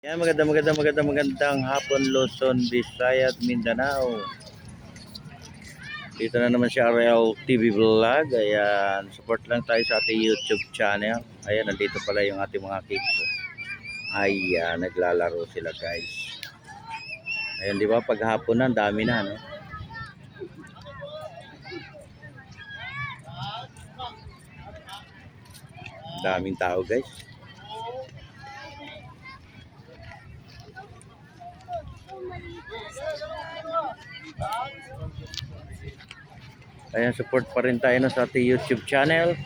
Yan, magandang hapon, Luzon, Visayas, Mindanao. Dito na naman si RL TV Vlog. Ayan, support lang tayo sa ating YouTube channel. Ayan, nandito pala yung ating mga kids. Ayan, naglalaro sila, guys. Ayan, di ba, paghapon na, dami na, no? Daming tao, guys. Ayan, support pa rin tayo sa ating YouTube channel.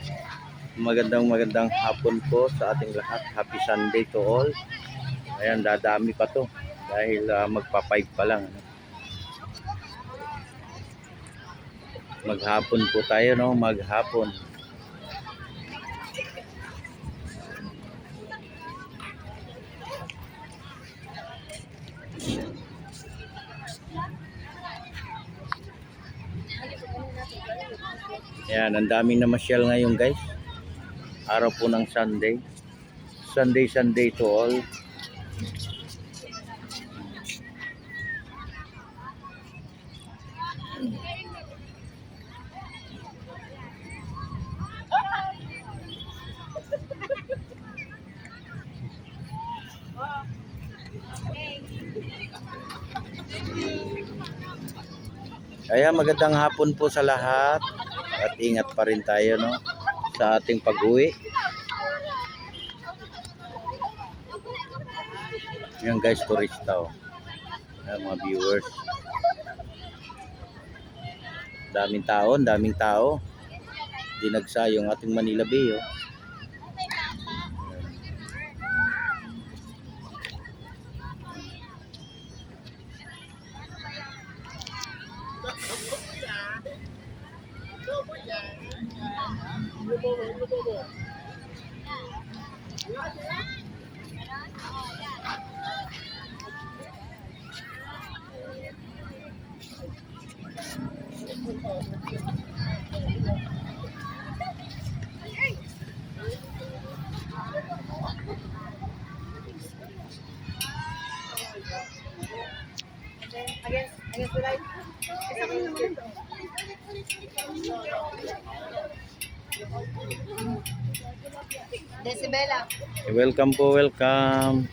Magandang hapon po sa ating lahat. Happy Sunday to all. Ayan, dadami pa to dahil magpa-5 pa lang, no? Maghapon po tayo, no? Maghapon. Ayan, ang daming namasyal ngayon, guys. Araw po ng Sunday. Sunday to all. Kaya magandang hapon po sa lahat. At ingat pa rin tayo, no, sa ating pag-uwi. Yan, guys, turista, oh. Yan, mga viewers. Daming tao. Dinagsa yung ating Manila Bay, oh. Against the light. Decibela. Welcome po, welcome.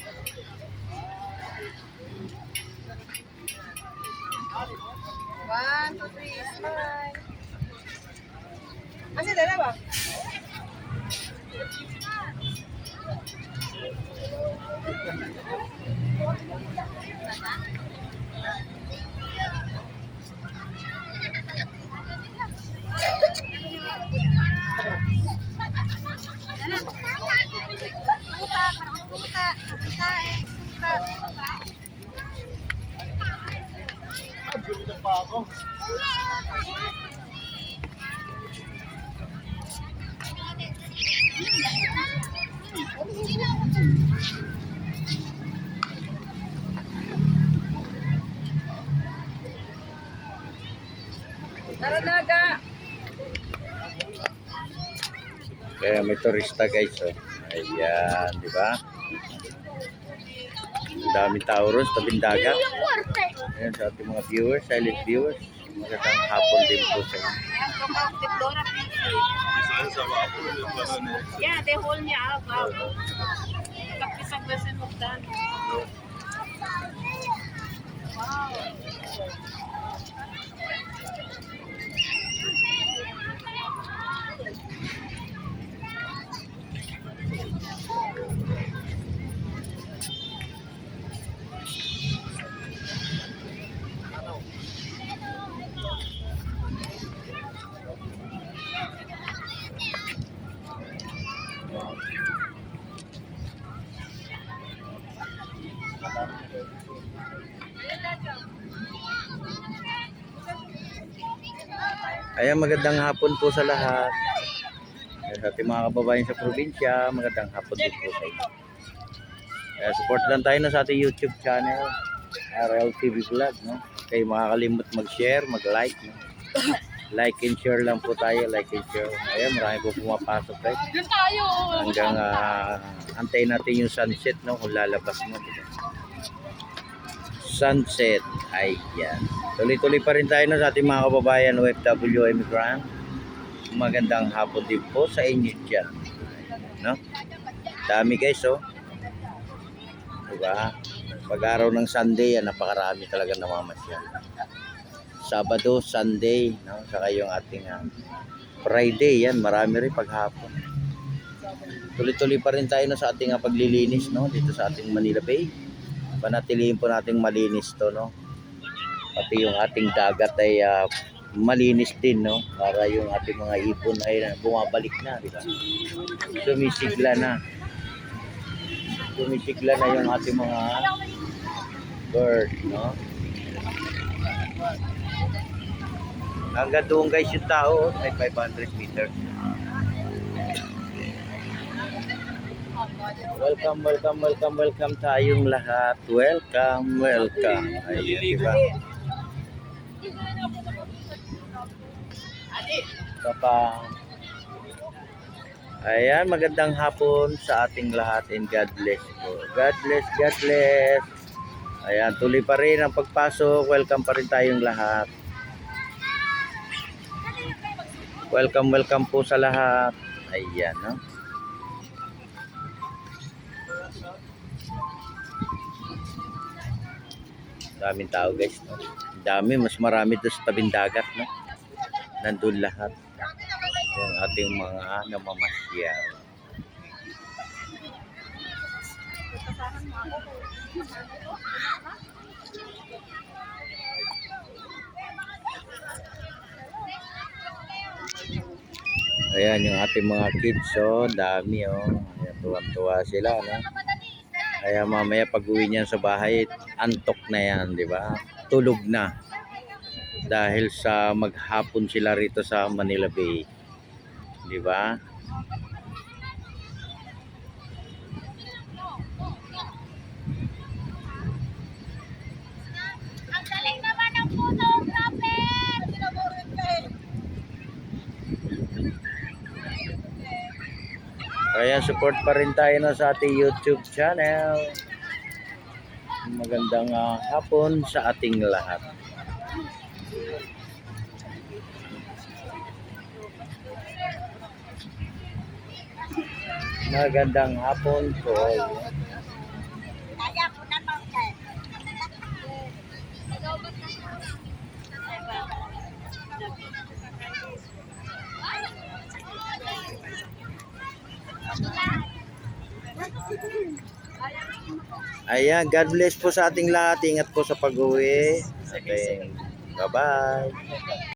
One, two, three, smile. Masih ada apa? Naranaga. Kaya may turista, guys, oh. Ayan, di ba? Ang daming tao ron sa tabing dagat. Ayan, sa ating mga viewers, silent viewers. Magandang hapon din po sa inyo. Yeah, they hold me up. Kapisang beses magdan. Wow. Ayan, magandang hapon po sa lahat. Ayan, sa ating mga kababayan sa probinsya, magandang hapon din po sa inyo. Ayan, support lang tayo sa ating YouTube channel, RL TV Vlog, no? Kayo makakalimot mag-share, mag-like, no? Like and share lang po tayo, like and share. Ayan, marami po pumapasok guys. Doon tayo. Hanggang antayin natin yung sunset, no? Kung lalabas mo. Sunset. Ayan. Tuloy-tuloy pa rin tayo no, sa ating mga kababayan OFW immigrant. Magandang hapon din po sa inyo dyan. No? Dami guys, oh. Diba? Pag-araw ng Sunday, napakarami talaga namamasyal. Sabado, Sunday, no? Saka yung ating Friday, yan, marami rin paghapon. Tuloy-tuloy pa rin tayo no, sa ating paglilinis, no? Dito sa ating Manila Bay. Panatilihin po nating malinis to, no? Pati yung ating dagat ay malinis din, no? Para yung ating mga ibon ay bumabalik na, di ba? Sumisigla na. Sumisigla na yung ating mga bird, no? Hanggang doon guys yung tao, may 500 meters. Welcome tayong lahat. Welcome. Ayun, diba? Ayan, magandang hapon sa ating lahat and God bless po. God bless. Ayan, tuloy pa rin ang pagpasok. Welcome pa rin tayong lahat. Welcome po sa lahat. Ayan, no? Daming tao guys, no? Dami, mas marami doon sa tabing dagat, no? Nandun lahat. Yung ating mga namamasyal. Ayan yung ating mga kids, oh, dami, oh. Ayan, tuwang-tuwa sila, no? Kaya mamaya pag uwi niyan sa bahay, antok na yan, di ba? Tulog na. Dahil sa maghapon sila rito sa Manila Bay. Di ba? Ang galing naman ng photographer. Kaya support pa rin tayo na sa ating YouTube channel. Magandang hapon sa ating lahat. Magandang hapon po. Kaya ko naman kayo. Ayan, God bless po sa ating lahat. Ingat po sa pag-uwi. Okay. Bye-bye.